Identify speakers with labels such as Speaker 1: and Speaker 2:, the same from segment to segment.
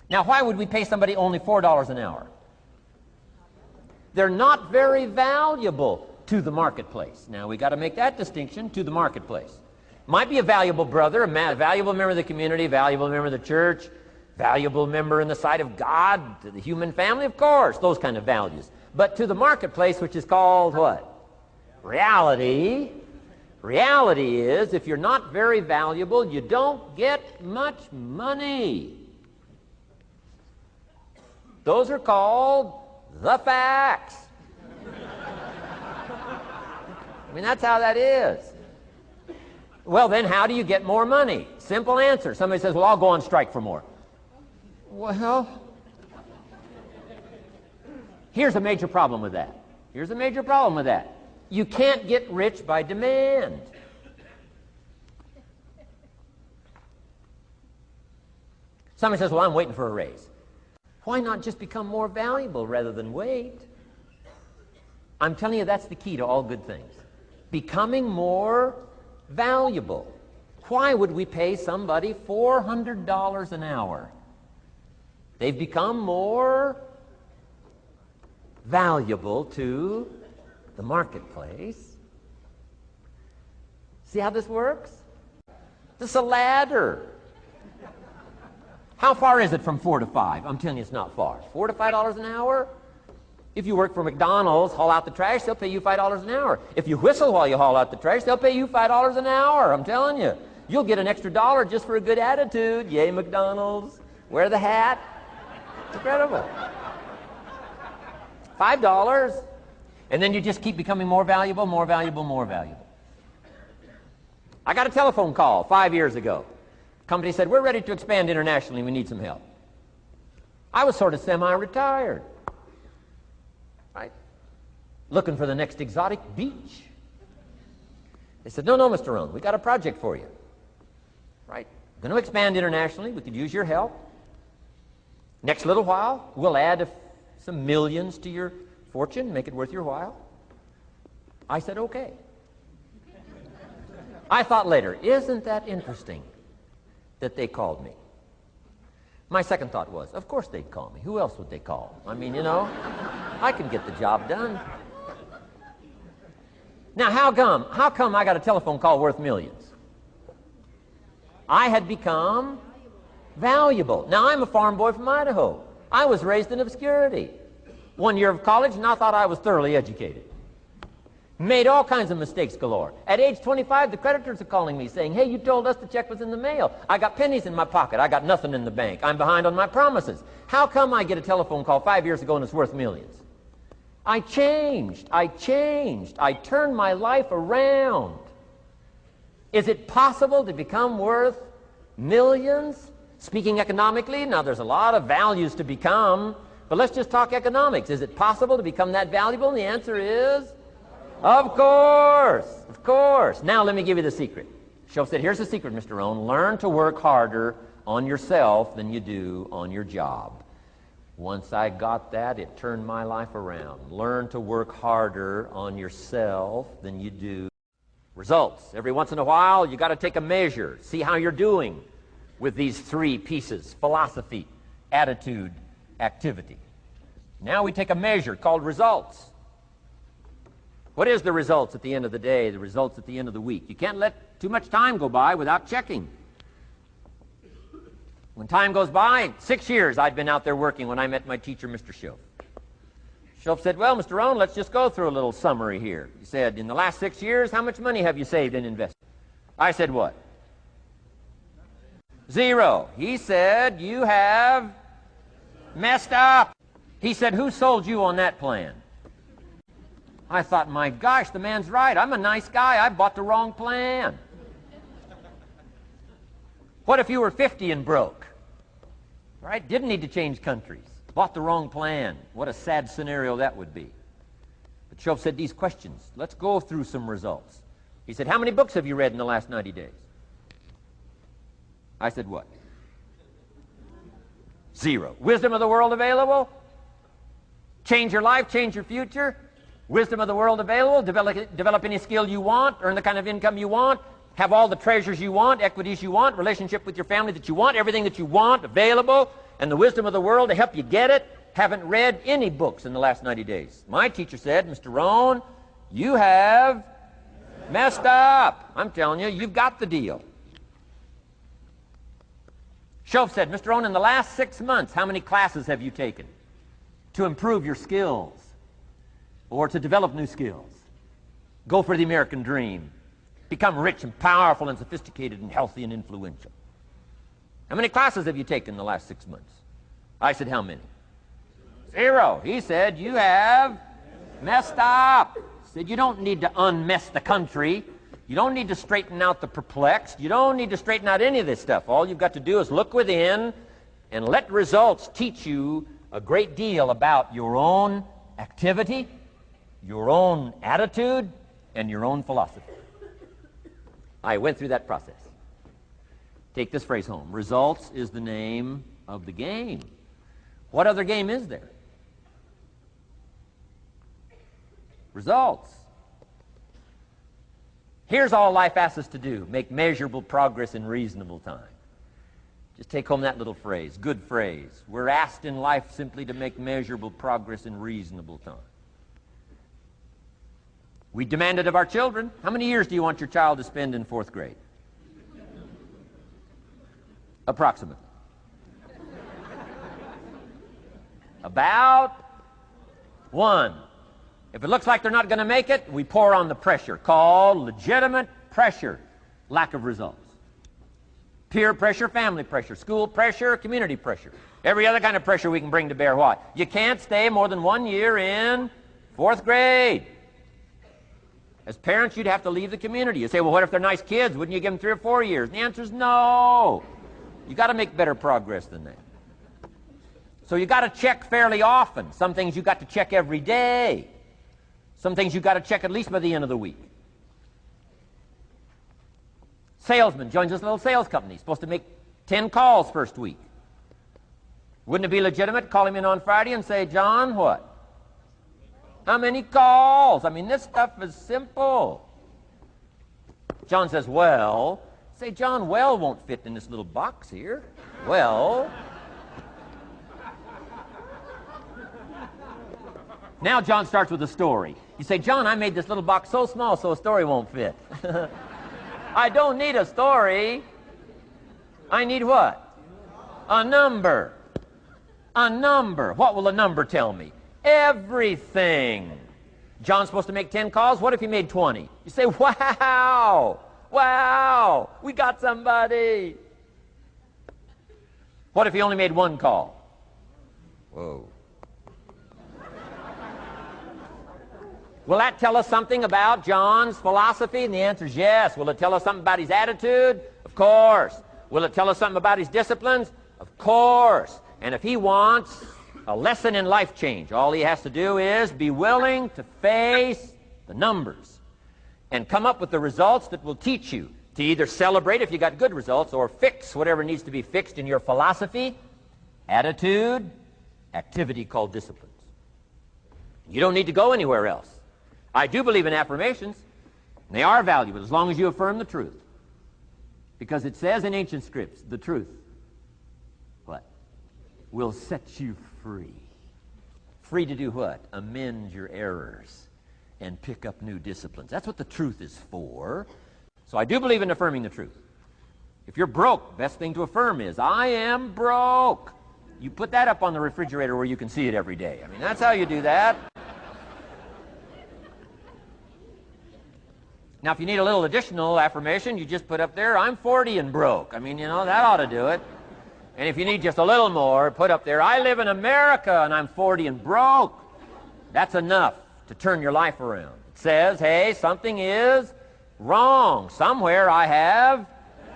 Speaker 1: Now, why would we pay somebody only $4 an hour? They're not very valuable to the marketplace. Now, we got to make that distinction, to the marketplace. Might be a valuable brother, a valuable member of the community, valuable member of the church, valuable member in the sight of God, to the human family, of course, those kind of values. But to the marketplace, which is called what? Reality. Reality is, if you're not very valuable, you don't get much money. Those are called the facts. I mean, that's how that is. Well, then how do you get more money? Simple answer. Somebody says, well, I'll go on strike for more. Well, here's a major problem with that. Here's a major problem with that. You can't get rich by demand. Somebody says, well, I'm waiting for a raise. Why not just become more valuable rather than wait? I'm telling you, that's the key to all good things. Becoming more valuable. Why would we pay somebody $400 an hour? They've become more valuable to the marketplace. See how this works? This is a ladder. How far is it from 4 to 5? I'm telling you, it's not far. $4 to $5 an hour? If you work for McDonald's, haul out the trash, they'll pay you $5 an hour. If you whistle while you haul out the trash, they'll pay you $5 an hour. I'm telling you. You'll get an extra $1 just for a good attitude. Yay, McDonald's. Wear the hat. It's incredible. $5. And then you just keep becoming more valuable, more valuable, more valuable. I got a telephone call 5 years ago. Company said, we're ready to expand internationally, we need some help. I was sort of semi-retired, right? Looking for the next exotic beach. They said, no, Mr. Rohn, we got a project for you, right? Going to expand internationally, we could use your help. Next little while, we'll add some millions to your fortune, make it worth your while. I said, okay. I thought later, isn't that interesting that they called me? My second thought was, of course they'd call me. Who else would they call? I mean, you know, I can get the job done. Now, how come I got a telephone call worth millions? I had become valuable. Now, I'm a farm boy from Idaho. I was raised in obscurity. 1 year of college, and I thought I was thoroughly educated. Made all kinds of mistakes galore. At age 25, the creditors are calling me saying, hey, you told us the check was in the mail. I got pennies in my pocket. I got nothing in the bank. I'm behind on my promises. How come I get a telephone call 5 years ago and it's worth millions? I changed. I turned my life around. Is it possible to become worth millions? Speaking economically, now there's a lot of values to become, but let's just talk economics. Is it possible to become that valuable? And the answer is, of course, of course. Now let me give you the secret. Shoaff said, here's the secret, Mr. Rohn. Learn to work harder on yourself than you do on your job. Once I got that, it turned my life around. Learn to work harder on yourself than you do. Results. Every once in a while, you got to take a measure, see how you're doing with these three pieces: philosophy, attitude, activity. Now we take a measure called results. What is the results at the end of the day, the results at the end of the week? You can't let too much time go by without checking. When time goes by, 6 years I'd been out there working when I met my teacher, Mr. Shoaff. Shoaff said, well, Mr. Rohn, let's just go through a little summary here. He said, in the last 6 years, how much money have you saved and invested? I said, what? 0. He said, you have messed up. He said, who sold you on that plan? I thought, my gosh, the man's right. I'm a nice guy. I bought the wrong plan. What if you were 50 and broke? Right? Didn't need to change countries. Bought the wrong plan. What a sad scenario that would be. But Shoaff said these questions. Let's go through some results. He said, how many books have you read in the last 90 days? I said, what? 0. Wisdom of the world available? Change your life, change your future? Wisdom of the world available? Develop any skill you want, earn the kind of income you want, have all the treasures you want, equities you want, relationship with your family that you want, everything that you want available. and the wisdom of the world to help you get it haven't read any books in the last 90 days. My teacher said, Mr. Rohn, you have messed up. I'm telling you, you've got the deal. Shove said, Mr. Rohn, in the last 6 months, how many classes have you taken to improve your skills or to develop new skills? Go for the American dream. Become rich and powerful and sophisticated and healthy and influential. How many classes have you taken in the last 6 months? I said, how many? 0. He said, you have messed up. He said, you don't need to unmess the country. You don't need to straighten out the perplexed. You don't need to straighten out any of this stuff. All you've got to do is look within and let results teach you a great deal about your own activity, your own attitude, and your own philosophy. I went through that process. Take this phrase home. Results is the name of the game. What other game is there? Results. Here's all life asks us to do. Make measurable progress in reasonable time. Just take home that little phrase. Good phrase. We're asked in life simply to make measurable progress in reasonable time. We demand it of our children. How many years do you want your child to spend in 4th grade? Approximately. About 1. If it looks like they're not going to make it, we pour on the pressure, called legitimate pressure, lack of results. Peer pressure, family pressure, school pressure, community pressure. Every other kind of pressure we can bring to bear. Why? You can't stay more than 1 year in 4th grade. As parents, you'd have to leave the community. You say, well, what if they're nice kids? Wouldn't you give them 3 or 4 years? And the answer is no. You got to make better progress than that. So you got to check fairly often. Some things you got to check every day. Some things you got to check at least by the end of the week. Salesman joins this little sales company. Supposed to make 10 calls first week. Wouldn't it be legitimate to call him in on Friday and say, John, what? How many calls? I mean, this stuff is simple. John says, well. Say, John, well won't fit in this little box here. Well. Now John starts with a story. You say, John, I made this little box so small so a story won't fit. I don't need a story. I need what? A number. A number. What will a number tell me? Everything. John's supposed to make 10 calls. What if he made 20? You say, wow. Wow. We got somebody. What if he only made 1 call? Whoa. Will that tell us something about John's philosophy? And the answer is yes. Will it tell us something about his attitude? Of course. Will it tell us something about his disciplines? Of course. And if he wants a lesson in life change, all he has to do is be willing to face the numbers and come up with the results that will teach you to either celebrate if you got good results or fix whatever needs to be fixed in your philosophy, attitude, activity called disciplines. You don't need to go anywhere else. I do believe in affirmations. They are valuable as long as you affirm the truth. Because it says in ancient scripts, the truth, what? Will set you free. Free to do what? Amend your errors and pick up new disciplines. That's what the truth is for. So I do believe in affirming the truth. If you're broke, best thing to affirm is, I am broke. You put that up on the refrigerator where you can see it every day. I mean, that's how you do that. Now, if you need a little additional affirmation, you just put up there, I'm 40 and broke. I mean, you know, that ought to do it. And if you need just a little more, put up there, I live in America and I'm 40 and broke. That's enough to turn your life around. It says, hey, something is wrong. Somewhere I have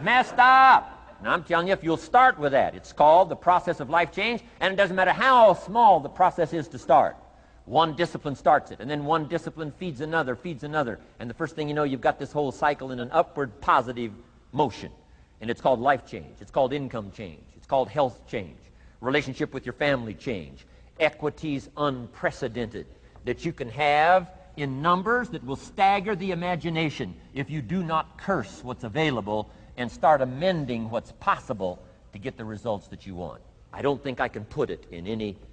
Speaker 1: messed up. And I'm telling you, if you'll start with that, it's called the process of life change, and it doesn't matter how small the process is to start. One discipline starts it, and then one discipline feeds another, and the first thing you know, you've got this whole cycle in an upward positive motion. And it's called life change. It's called income change. It's called health change. Relationship with your family change. Equities unprecedented that you can have in numbers that will stagger the imagination if you do not curse what's available and start amending what's possible to get the results that you want. I don't think I can put it in any